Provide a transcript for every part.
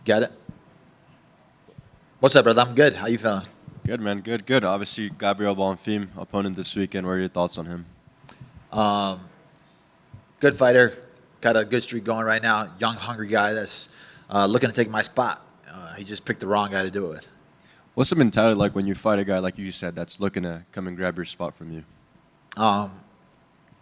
Got it. What's up, brother? I'm good. How you feeling? Good, man. Good. Obviously, Gabriel Bonfim, opponent this weekend. What are your thoughts on him? Good fighter. Got a good streak going right now. Young, hungry guy that's looking to take my spot. He just picked the wrong guy to do it with. What's the mentality like when you fight a guy, like you said, that's looking to come and grab your spot from you?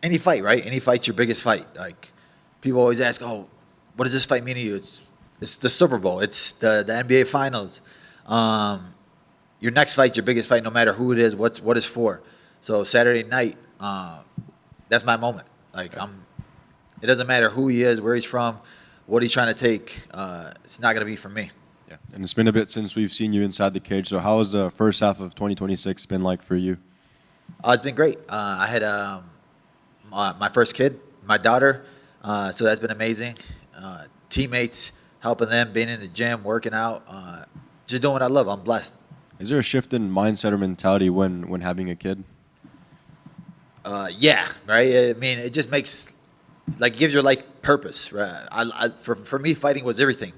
Any fight, right? Any fight's your biggest fight. Like, people always ask, oh, what does this fight mean to you? It's the Super Bowl. It's the NBA Finals. Your next fight's your biggest fight, no matter who it is, what it's for. So Saturday night, that's my moment. Like, it doesn't matter who he is, where he's from, what he's trying to take. It's not going to be for me. Yeah, and it's been a bit since we've seen you inside the cage. So how has the first half of 2026 been like for you? It's been great. I had my first kid, my daughter, so that's been amazing. Teammates, helping them, being in the gym, working out, just doing what I love. I'm blessed. Is there a shift in mindset or mentality when having a kid? Yeah, right? I mean, it just makes, like, gives your life purpose, right? For me, fighting was everything.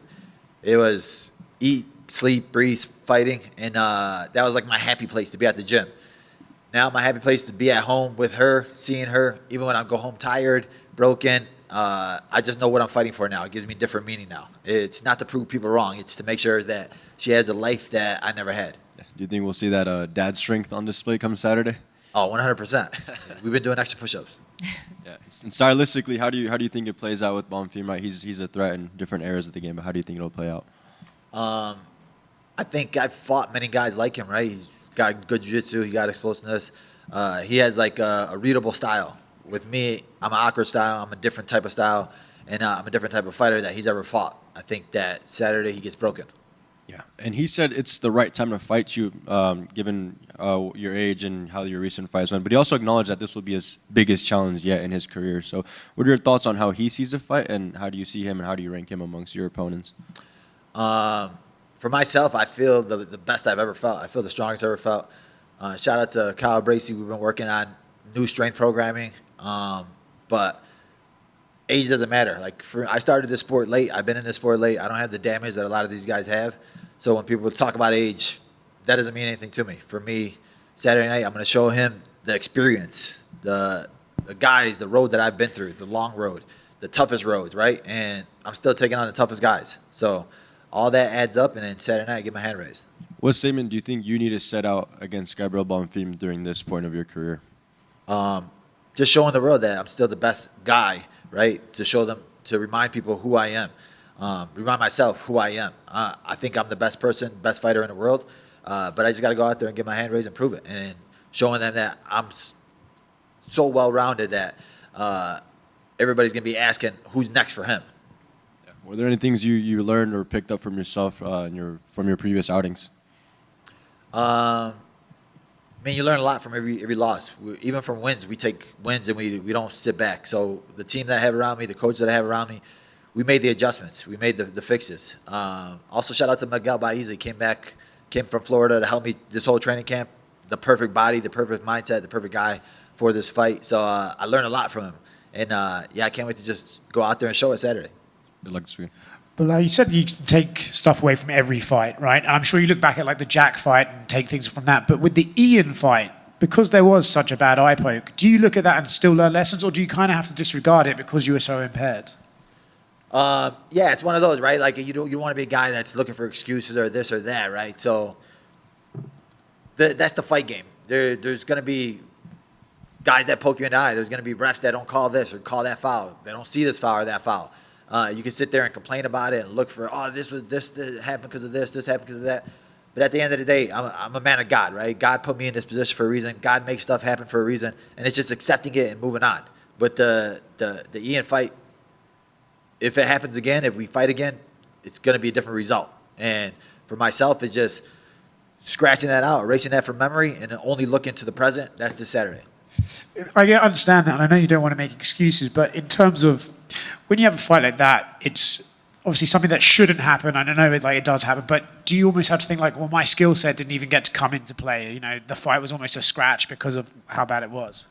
It was eat, sleep, breathe, fighting, and that was like my happy place to be at the gym. Now my happy place to be at home with her, seeing her, even when I go home tired, broken. I just know what I'm fighting for now. It gives me different meaning now. It's not to prove people wrong. It's to make sure that she has a life that I never had. Do you think we'll see that dad strength on display come Saturday? Oh, 100%. We've been doing extra push-ups. Yeah. And stylistically, how do you think it plays out with Bonfim? Right, he's a threat in different areas of the game, but how do you think it'll play out? I think I've fought many guys like him. Right, he's got good jiu-jitsu. He got explosiveness. He has like a readable style. With me, I'm an awkward style. I'm a different type of style, and I'm a different type of fighter that he's ever fought. I think that Saturday he gets broken. Yeah, and he said it's the right time to fight you, given your age and how your recent fights went. But he also acknowledged that this will be his biggest challenge yet in his career. So what are your thoughts on how he sees the fight, and how do you see him, and how do you rank him amongst your opponents? For myself, I feel the best I've ever felt. I feel the strongest I've ever felt. Shout out to Kyle Bracey. We've been working on new strength programming. But age doesn't matter. Like, I started this sport late. I've been in this sport late. I don't have the damage that a lot of these guys have. So when people talk about age, that doesn't mean anything to me. For me, Saturday night, I'm going to show him the experience, the guys, the road that I've been through, the long road, the toughest roads, right? And I'm still taking on the toughest guys. So all that adds up, and then Saturday night, I get my hand raised. What statement do you think you need to set out against Gabriel Bonfim during this point of your career? Just showing the world that I'm still the best guy, right? To show them, to remind people who I am, remind myself who I am. I think I'm the best person, best fighter in the world, but I just got to go out there and get my hand raised and prove it, and showing them that I'm so well-rounded that everybody's going to be asking who's next for him. Yeah. Were there any things you learned or picked up from yourself from your previous outings? I mean, you learn a lot from every loss. Even from wins, we take wins and we don't sit back. So the team that I have around me, the coach that I have around me, we made the adjustments. We made the fixes. Also, shout out to Miguel Baez. He came from Florida to help me this whole training camp. The perfect body, the perfect mindset, the perfect guy for this fight. So I learned a lot from him. And, yeah, I can't wait to just go out there and show it Saturday. Good luck this week. But you said you can take stuff away from every fight, right? And I'm sure you look back at like the Jack fight and take things from that. But with the Ian fight, because there was such a bad eye poke, do you look at that and still learn lessons, or do you kind of have to disregard it because you were so impaired? Yeah, it's one of those, right? Like, you don't want to be a guy that's looking for excuses or this or that, right? So that's the fight game. There's going to be guys that poke you in the eye. There's going to be refs that don't call this or call that foul. They don't see this foul or that foul. You can sit there and complain about it and look for, this happened because of this happened because of that. But at the end of the day, I'm a man of God, right? God put me in this position for a reason. God makes stuff happen for a reason, and it's just accepting it and moving on. But the Ian fight, if it happens again, if we fight again, it's going to be a different result. And for myself, it's just scratching that out, erasing that from memory, and only looking to the present. That's this Saturday. I understand that, and I know you don't want to make excuses, but in terms of when you have a fight like that, it's obviously something that shouldn't happen. I don't know, it does happen, but do you almost have to think like, well, my skill set didn't even get to come into play? You know, the fight was almost a scratch because of how bad it was.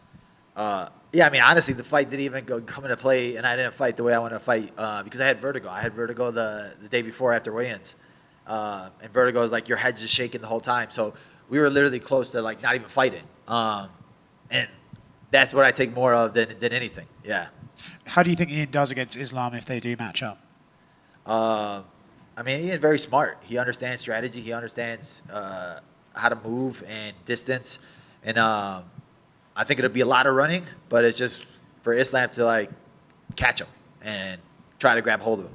Yeah, I mean, honestly, the fight didn't even come into play, and I didn't fight the way I wanted to fight because I had vertigo. I had vertigo the day before after weigh-ins, and vertigo is like your head's just shaking the whole time. So we were literally close to like not even fighting, and that's what I take more of than anything. Yeah. How do you think Ian does against Islam if they do match up? I mean, Ian's very smart. He understands strategy. He understands how to move and distance, and I think it'll be a lot of running, but it's just for Islam to like catch him and try to grab hold of him.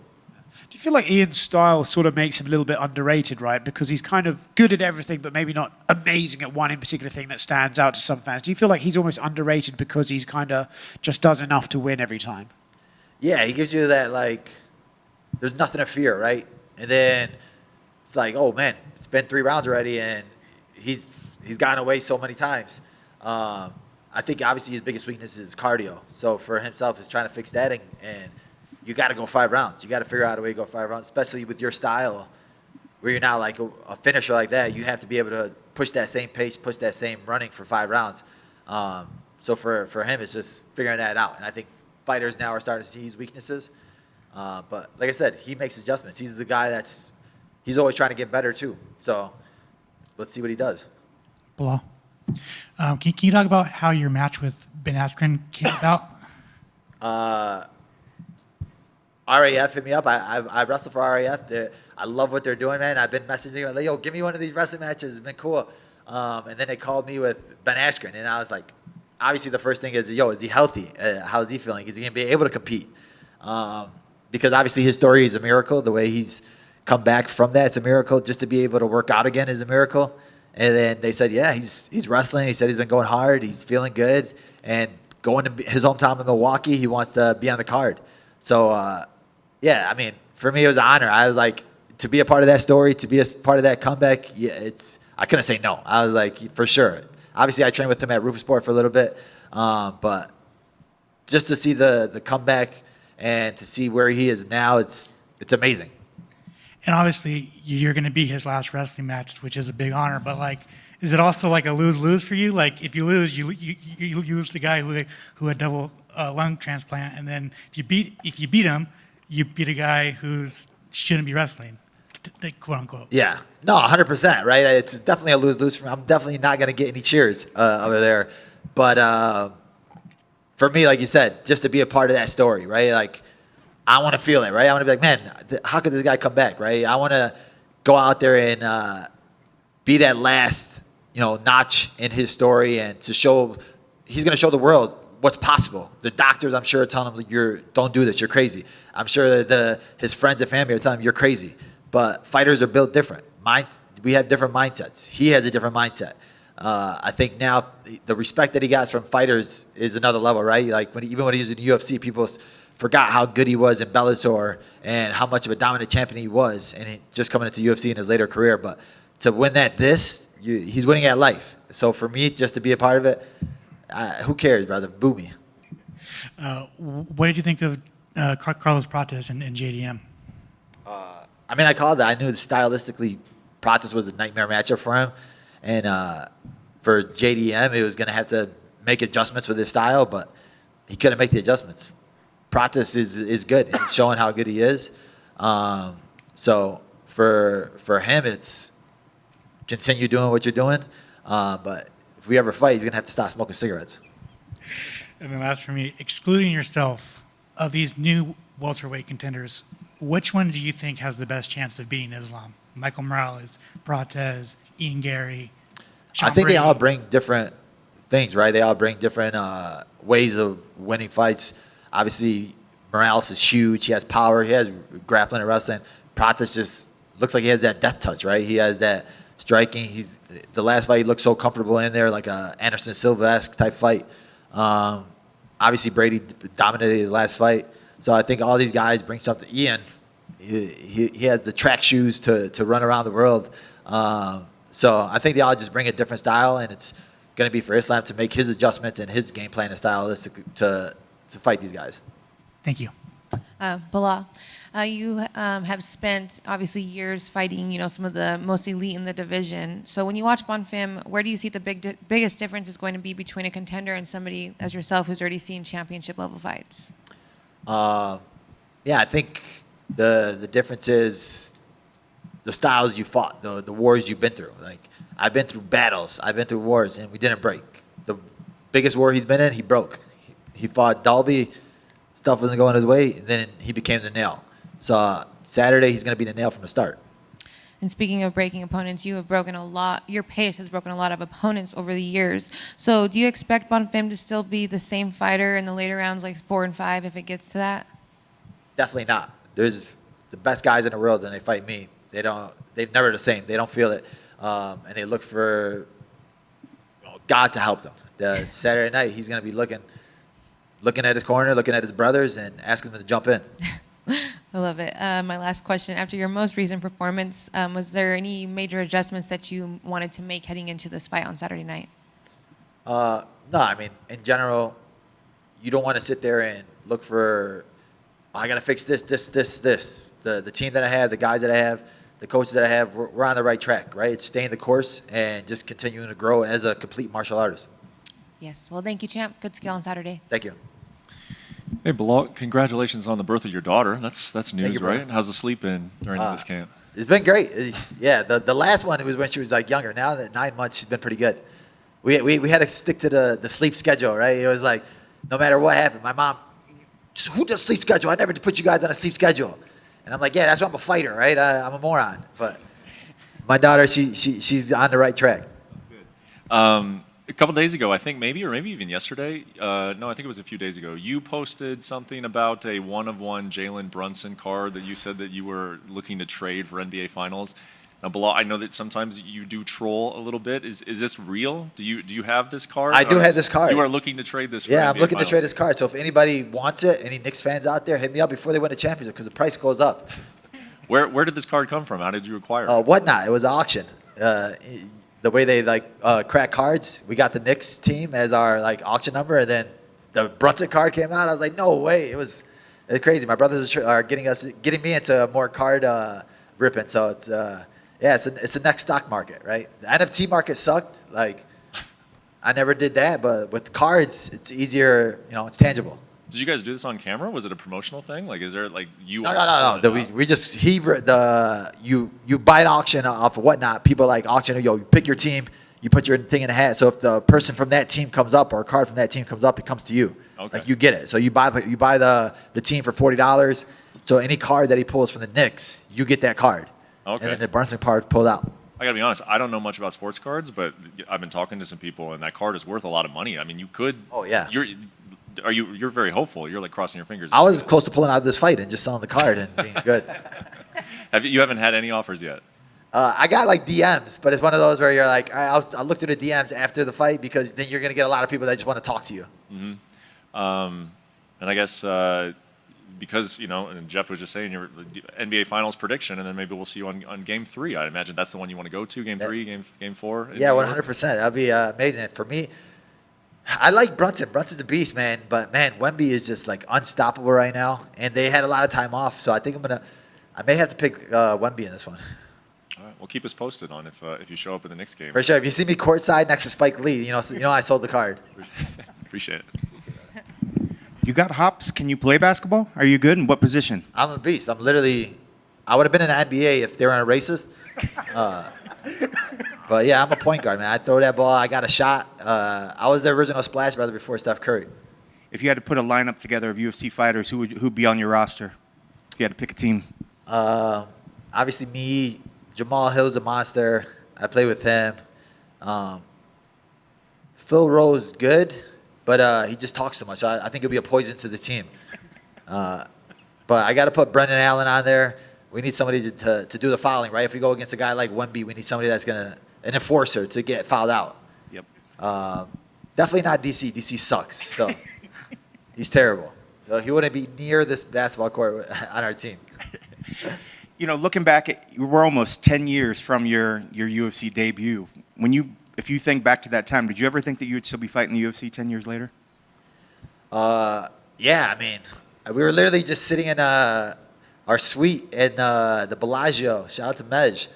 Do you feel like Ian's style sort of makes him a little bit underrated, right? Because he's kind of good at everything, but maybe not amazing at one in particular thing that stands out to some fans. Do you feel like he's almost underrated because he's kind of just does enough to win every time? Yeah, he gives you that like, there's nothing to fear, right? And then it's like, oh man, it's been 3 rounds already, and he's gotten away so many times. I think obviously his biggest weakness is cardio. So for himself, is trying to fix that, and you got to go 5 rounds. You got to figure out a way to go 5 rounds, especially with your style, where you're not like a finisher like that. You have to be able to push that same pace, push that same running for 5 rounds. So for him, it's just figuring that out. And I think fighters now are starting to see his weaknesses. But like I said, he makes adjustments. He's the guy he's always trying to get better too. So let's see what he does. Belal, can you talk about how your match with Ben Askren came about? RAF hit me up. I wrestle for RAF. I love what they're doing, man. I've been messaging them, like, yo, give me one of these wrestling matches. It's been cool. And then they called me with Ben Askren, and I was like, obviously the first thing is, yo, is he healthy? How is he feeling? Is he going to be able to compete? Because obviously his story is a miracle. The way he's come back from that, it's a miracle. Just to be able to work out again is a miracle. And then they said, yeah, he's wrestling. He said he's been going hard. He's feeling good. And going to his hometown in Milwaukee, he wants to be on the card. So, yeah, I mean, for me, it was an honor. I was like, to be a part of that story, to be a part of that comeback, yeah, I couldn't say no. I was like, for sure. Obviously, I trained with him at Rufus Sport for a little bit. But just to see the comeback and to see where he is now, it's amazing. And obviously, you're going to be his last wrestling match, which is a big honor. But like, is it also like a lose-lose for you? Like, if you lose, you lose the guy who had double lung transplant, and then if you beat him, you beat a guy who shouldn't be wrestling, quote unquote. Yeah, no, 100%, right? It's definitely a lose-lose for me. I'm definitely not going to get any cheers over there. But for me, like you said, just to be a part of that story, right? Like, I want to feel it, right? I want to be like, man, how could this guy come back, right? I want to go out there and be that last, notch in his story, and to show, he's going to show the world what's possible. The doctors, I'm sure, are telling him, don't do this, you're crazy. I'm sure that his friends and family are telling him, you're crazy. But fighters are built different. We have different mindsets. He has a different mindset. I think now the respect that he got from fighters is another level, right? Like even when he was in the UFC, people forgot how good he was in Bellator and how much of a dominant champion he was, and just coming into UFC in his later career. But to win he's winning at life. So for me, just to be a part of it, who cares, brother? Boo me. What did you think of Carlos Prates and JDM? I mean, I called it. I knew stylistically Prates was a nightmare matchup for him. And for JDM, it was going to have to make adjustments with his style, but he couldn't make the adjustments. Prates is good, and he's showing how good he is. So for him, it's continue doing what you're doing. But if we ever fight, he's going to have to stop smoking cigarettes. And then last for me, excluding yourself, of these new welterweight contenders, which one do you think has the best chance of beating Islam? Michael Morales, Prates, Ian Gary, Sean I think Brady. they all bring different things, right? They all bring different ways of winning fights. Obviously, Morales is huge. He has power. He has grappling and wrestling. Prates just looks like he has that death touch, right? He has that striking. The last fight, he looked so comfortable in there, like a Anderson Silva-esque type fight. Obviously, Brady dominated his last fight. So I think all these guys bring something. Ian, he has the track shoes to run around the world. So I think they all just bring a different style, and it's going to be for Islam to make his adjustments and his game plan and style to fight these guys. Thank you. Belal, you have spent obviously years fighting, some of the most elite in the division. So when you watch Bonfim, where do you see the biggest difference is going to be between a contender and somebody as yourself who's already seen championship level fights? Yeah, I think the difference is the styles you fought, the wars you've been through. Like, I've been through battles, I've been through wars, and we didn't break. The biggest war he's been in, he broke. He fought Dalby, stuff wasn't going his way, and then he became the nail. So Saturday, he's going to be the nail from the start. And speaking of breaking opponents, you have broken a lot. Your pace has broken a lot of opponents over the years. So do you expect Bonfim to still be the same fighter in the later rounds, like 4 and 5, if it gets to that? Definitely not. There's the best guys in the world, and they fight me. They've never the same. They don't feel it, and they look for God to help them. The Saturday night, he's going to be looking at his corner, looking at his brothers, and asking them to jump in. I love it. My last question. After your most recent performance, was there any major adjustments that you wanted to make heading into this fight on Saturday night? No, I mean, in general, you don't want to sit there and look for, I got to fix this. The team that I have, the guys that I have, the coaches that I have, we're on the right track, right? It's staying the course and just continuing to grow as a complete martial artist. Yes. Well, thank you, champ. Good skill on Saturday. Thank you. Hey, Belal, congratulations on the birth of your daughter. That's news, you, bro. right? How's the sleep been during this camp? It's been great. Yeah, the last one was when she was like younger. Now that 9 months, she's been pretty good. We had to stick to the sleep schedule, right? It was like, no matter what happened, my mom, who does sleep schedule? I never put you guys on a sleep schedule. And I'm like, yeah, that's why I'm a fighter, right? I'm a moron. But my daughter, she's on the right track. A couple days ago, I think maybe even yesterday. No, I think it was a few days ago. You posted something about a one-of-one Jalen Brunson card that you said that you were looking to trade for NBA Finals. Now, Belal, I know that sometimes you do troll a little bit. Is this real? Do you have this card? I do have this card. You are looking to trade this for Yeah, NBA I'm looking Finals. to trade this card. So if anybody wants it, any Knicks fans out there, hit me up before they win the championship because the price goes up. Where did this card come from? How did you acquire it? Whatnot. It was an auction. The way they crack cards, we got the Knicks team as our auction number, and then the Brunson card came out. I was like, no way! It was crazy. My brothers are getting me into more card ripping. So it's the next stock market, right? The NFT market sucked. I never did that, but with cards, it's easier. It's tangible. Did you guys do this on camera? Was it a promotional thing? Is there you? No. We just you buy an auction off of Whatnot. People auction. You pick your team. You put your thing in a hat. So if the person from that team comes up or a card from that team comes up, it comes to you. Okay. You get it. So you buy the team for $40. So any card that he pulls from the Knicks, you get that card. Okay. And then the Brunson card pulled out. I gotta be honest. I don't know much about sports cards, but I've been talking to some people, and that card is worth a lot of money. I mean, you could. Oh yeah. You're very hopeful. You're crossing your fingers. I was close to pulling out of this fight and just selling the card and being good. You haven't had any offers yet? I got DMs, but it's one of those where you're like, all right, I'll look through the DMs after the fight because then you're gonna get a lot of people that just want to talk to you. Mm-hmm. And I guess because and Jeff was just saying your NBA Finals prediction, and then maybe we'll see you on Game 3. I imagine that's the one you want to go to. Game 3, Game 4. Yeah, 100%. That'd be amazing for me. I like Brunson. Brunson's a beast, man. But man, Wemby is just unstoppable right now, and they had a lot of time off. So I think I may have to pick Wemby in this one. All right, well, keep us posted on if you show up in the next game. For sure. If you see me courtside next to Spike Lee, I sold the card. Appreciate it. You got hops? Can you play basketball? Are you good? In what position? I'm a beast. I would have been in the NBA if they weren't a racist. But yeah, I'm a point guard, man. I throw that ball. I got a shot. I was the original Splash Brother before Steph Curry. If you had to put a lineup together of UFC fighters, who'd be on your roster? If you had to pick a team. Obviously me, Jamal Hill's a monster. I play with him. Phil Rowe's good, but he just talks too much. So I think he'll be a poison to the team. But I got to put Brendan Allen on there. We need somebody to do the fouling, right? If we go against a guy like Wemby, we need somebody that's an enforcer to get fouled out. Yep. Definitely not DC. DC sucks. So he's terrible. So he wouldn't be near this basketball court on our team. Looking back, we're almost 10 years from your UFC debut. If you think back to that time, did you ever think that you would still be fighting the UFC 10 years later? Yeah, I mean, We were literally just sitting in our suite in the Bellagio. Shout out to Mej.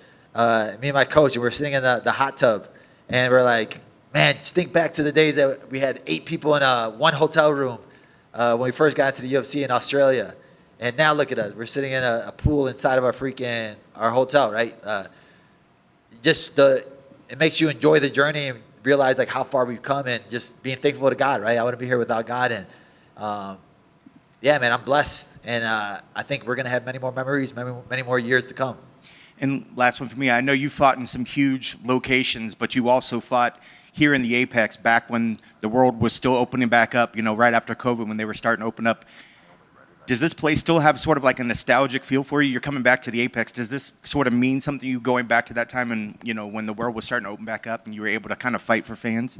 Me and my coach, and we were sitting in the hot tub, and we're like, man, just think back to the days that we had 8 people in one hotel room when we first got into the UFC in Australia. And now look at us. We're sitting in a pool inside of our hotel, right? It makes you enjoy the journey and realize like how far we've come, and just being thankful to God, right? I wouldn't be here without God. And yeah, man, I'm blessed. And I think we're going to have many more memories, many more years to come. And last one for me, I know you fought in some huge locations, but you also fought here in the Apex back when the world was still opening back up, right after COVID when they were starting to open up. Does this place still have sort of like a nostalgic feel for you? You're coming back to the Apex. Does this sort of mean something to you going back to that time and, when the world was starting to open back up and you were able to kind of fight for fans?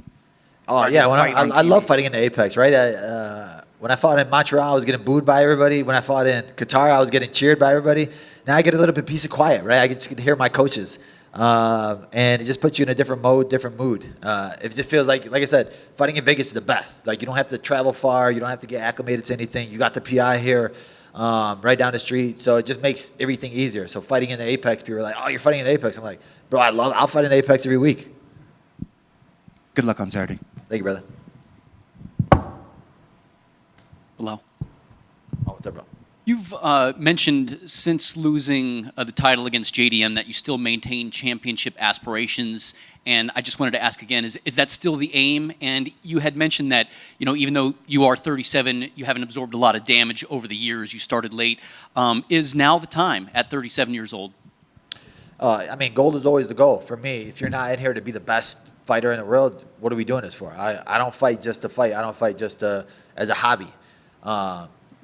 Oh, yeah. I love fighting in the Apex, right? When I fought in Montreal, I was getting booed by everybody. When I fought in Qatar, I was getting cheered by everybody. Now I get a little bit peace and quiet, right? I just get to hear my coaches. And it just puts you in a different mode, different mood. It just feels like I said, fighting in Vegas is the best. Like, you don't have to travel far. You don't have to get acclimated to anything. You got the PI here right down the street. So it just makes everything easier. So fighting in the Apex, people are like, oh, you're fighting in the Apex. I'm like, bro, I'll fight in the Apex every week. Good luck on Saturday. Thank you, brother. Belal. Oh, what's up, bro? You've mentioned since losing the title against JDM that you still maintain championship aspirations. And I just wanted to ask again, is that still the aim? And you had mentioned that, even though you are 37, you haven't absorbed a lot of damage over the years. You started late. Is now the time at 37 years old? Gold is always the goal for me. If you're not in here to be the best fighter in the world, what are we doing this for? I don't fight just to fight. I don't fight just as a hobby.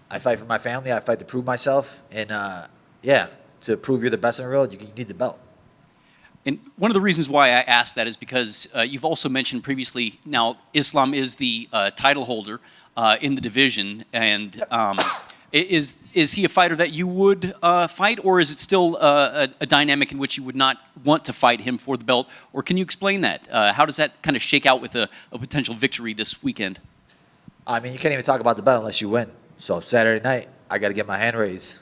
I fight for my family. I fight to prove myself. And, to prove you're the best in the world, you need the belt. And one of the reasons why I asked that is because you've also mentioned previously, now Islam is the title holder in the division. And is he a fighter that you would fight, or is it still a dynamic in which you would not want to fight him for the belt? Or can you explain that? How does that kind of shake out with a potential victory this weekend? You can't even talk about the belt unless you win. So Saturday night, I got to get my hand raised.